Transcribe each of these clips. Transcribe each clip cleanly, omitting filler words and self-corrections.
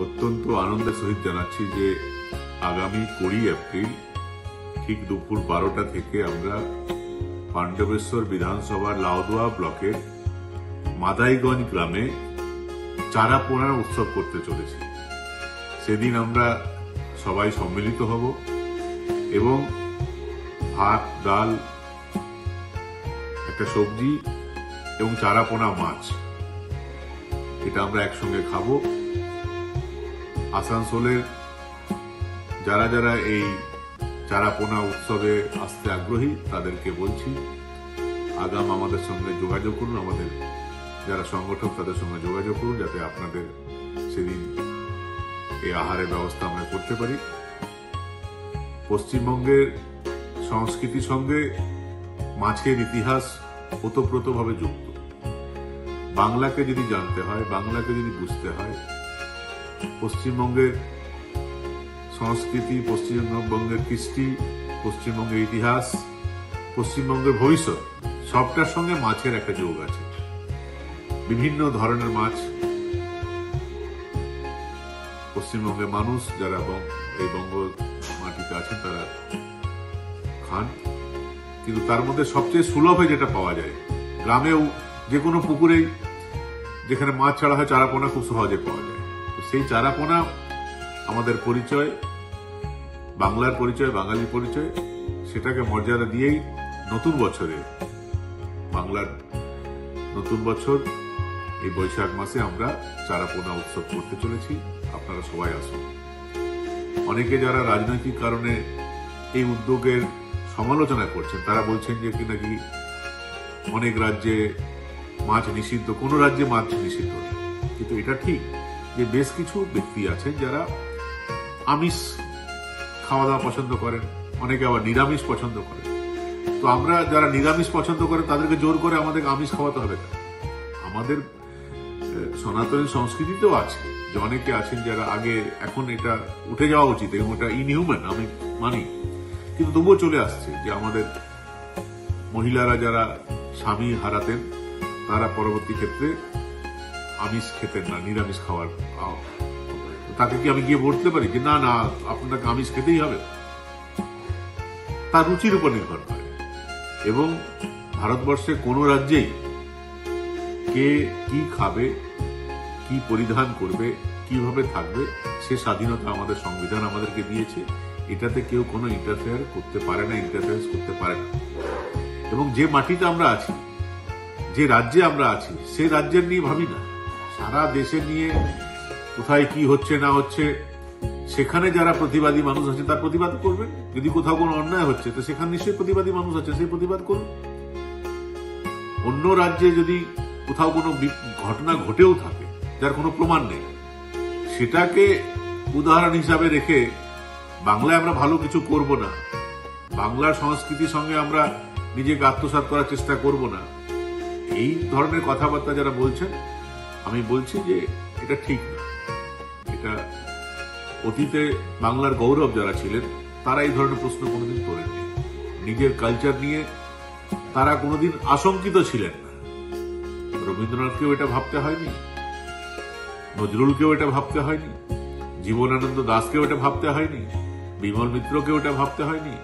অত্যন্ত আনন্দের সহিত জানাচ্ছি যে আগামী 20 এপ্রিল ঠিক দুপুর 12টা থেকে আমরা পাণ্ডবেশ্বর বিধানসভার লাউদোয়া ব্লকের মাদাইগঞ্জ গ্রামে চারা পোনার উৎসব করতে চলেছি। সেদিন আমরা সবাই সম্মিলিত হব এবং ভাত, ডাল, একটা সবজি এবং চারা পোনা মাছ এটা আমরা একসঙ্গে খাবো। আসানসোলের যারা যারা এই চারা পোনা উৎসবে আসতে আগ্রহী তাদেরকে বলছি আগাম আমাদের সঙ্গে যোগাযোগ করুন, আমাদের যারা সংগঠক তাদের সঙ্গে যোগাযোগ করুন, যাতে আপনাদের সেদিন এই আহারের ব্যবস্থা আমরা করতে পারি। পশ্চিমবঙ্গের সংস্কৃতির সঙ্গে মাছের ইতিহাস ওতপ্রোতভাবে যুক্ত। বাংলাকে যদি জানতে হয়, বাংলাকে যদি বুঝতে হয়, পশ্চিমবঙ্গের সংস্কৃতি, পশ্চিমবঙ্গের কৃষ্টি, পশ্চিমবঙ্গের ইতিহাস, পশ্চিমবঙ্গের ভবিষ্যৎ সবটার সঙ্গে মাছের একটা যোগ আছে। বিভিন্ন ধরনের মাছ পশ্চিমবঙ্গের মানুষ যারা এই বঙ্গ মাটিতে আছেন তারা খান, কিন্তু তার মধ্যে সবচেয়ে সুলভে যেটা পাওয়া যায়, গ্রামেও যে কোনো পুকুরেই যেখানে মাছ ছাড়া হয় চারা পোনা খুব সহজে পাওয়া যায়। তো সেই চারা পোনা আমাদের পরিচয়, বাংলার পরিচয়, বাঙালির পরিচয়, সেটাকে মর্যাদা দিয়েই নতুন বছরে, বাংলার নতুন বছর এই বৈশাখ মাসে আমরা চারা পোনা উৎসব করতে চলেছি। আপনারা সবাই আসুন। অনেকে যারা রাজনৈতিক কারণে এই উদ্যোগের সমালোচনা করছেন তারা বলছেন যে কি নাকি অনেক রাজ্যে মাছ নিষিদ্ধ, কোন রাজ্যে মাছ নিষিদ্ধ নেই। কিন্তু এটা ঠিক যে বেশ কিছু ব্যক্তি আছেন যারা আমিষ খাওয়া দাওয়া পছন্দ করেন, অনেকে আবার নিরামিষ পছন্দ করেন। তো আমরা যারা নিরামিষ পছন্দ করেন তাদেরকে জোর করে আমাদের আমিষ খাওয়াতে হবে না। আমাদের সনাতনী সংস্কৃতিতেও আছে যে অনেকে আছেন যারা আগে, এখন এটা উঠে যাওয়া উচিত এবং এটা ইনহিউম্যান আমি মানি, কিন্তু তবুও চলে আসছে যে আমাদের মহিলারা যারা স্বামী হারাতেন তারা পরবর্তী ক্ষেত্রে আমিষ খেতেন না, নিরামিষ খাওয়ার। তাকে কি আমি গিয়ে বলতে পারি যে না না আপনাকে আমিষ খেতেই হবে? তার রুচির উপর নির্ভর করে। এবং ভারতবর্ষে কোন রাজ্যেই কে কি খাবে, কি পরিধান করবে, কিভাবে থাকবে সে স্বাধীনতা আমাদের সংবিধান আমাদেরকে দিয়েছে। এটাতে কেউ কোনো ইন্টারফেয়ার করতে পারে না, ইন্টারফেয়ারেন্স করতে পারে না। এবং যে মাটিতে আমরা আছি, যে রাজ্যে আমরা আছি, সেই রাজ্যের নিয়ে ভাবি না, সারা দেশে নিয়ে কোথায় কি হচ্ছে না হচ্ছে সেখানে যারা প্রতিবাদী মানুষ আছে তার প্রতিবাদ করবেন। যদি কোথাও কোনো অন্যায় হচ্ছে তো সেখানে নিশ্চয়ই প্রতিবাদী মানুষ আছে, সেই প্রতিবাদ করুন। অন্য রাজ্যে যদি কোথাও কোনো ঘটনা ঘটেও থাকে যার কোনো প্রমাণ নেই, সেটাকে উদাহরণ হিসাবে রেখে বাংলায় আমরা ভালো কিছু করব না, বাংলার সংস্কৃতির সঙ্গে আমরা নিজেকে আত্মসাৎ করার চেষ্টা করব না, এই ধরনের কথাবার্তা যারা বলছেন আমি বলছি যে এটা ঠিক না। এটা অতীতে বাংলার গৌরব যারা ছিলেন তারা এই ধরনের প্রশ্ন কোনোদিন করেননি। নিজের কালচার নিয়ে তারা কোনোদিন আশঙ্কিত ছিলেন না। রবীন্দ্রনাথকেও এটা ভাবতে হয়নি, নজরুলকেও এটা ভাবতে হয়নি, জীবনানন্দ দাশকেও এটা ভাবতে হয়নি, বিমল মিত্রকেও এটা ভাবতে হয়নি,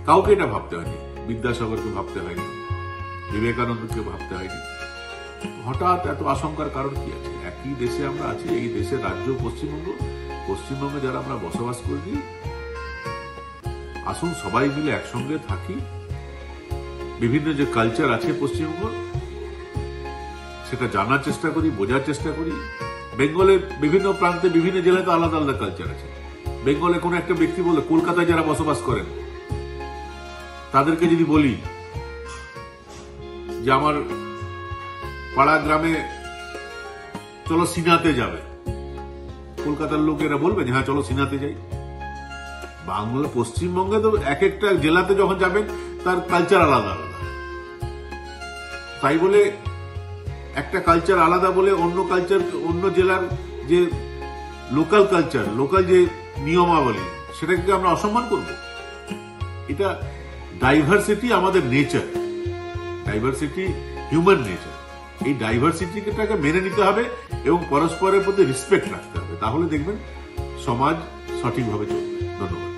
কাউকে এটা ভাবতে হয়নি, বিদ্যাসাগরকে ভাবতে হয়নি, বিবেকানন্দকে ভাবতে হয়নি। হঠাৎ এত আশঙ্কার কারণ কি আছে? একই দেশে আমরা আছি, এই দেশের রাজ্য পশ্চিমবঙ্গ, পশ্চিমবঙ্গে যারা আমরা বসবাস করি, আসুন সবাই মিলে একসঙ্গে থাকি। বিভিন্ন যে কালচার আছে পশ্চিমবঙ্গ সেটা জানার চেষ্টা করি, বোঝার চেষ্টা করি। বেঙ্গলের বিভিন্ন প্রান্তে বিভিন্ন জেলায় তো আলাদা আলাদা কালচার আছে। বেঙ্গলে কোনো একটা ব্যক্তি বলে, কলকাতায় যারা বসবাস করেন তাদেরকে যদি বলি যে আমার পাড়া গ্রামে চলো সিনাতে যাবে, কলকাতার লোকেরা বলবে যে হ্যাঁ চলো সিনাতে যাই। বাংলা পশ্চিমবঙ্গে তো এক একটা জেলাতে যখন যাবেন তার কালচার আলাদা আলাদা, তাই বলে একটা কালচার আলাদা বলে অন্য কালচার, অন্য জেলার যে লোকাল কালচার, লোকাল যে নিয়মাবলী সেটাকে আমরা অসম্মান করব? এটা ডাইভার্সিটি আমাদের নেচার। Diversity human nature. এই ডাইভার্সিটিটাকে মেনে নিতে হবে এবং পরস্পরের প্রতি রেসপেক্ট রাখতে হবে, তাহলে দেখবেন সমাজ সঠিকভাবে চলবে। ধন্যবাদ।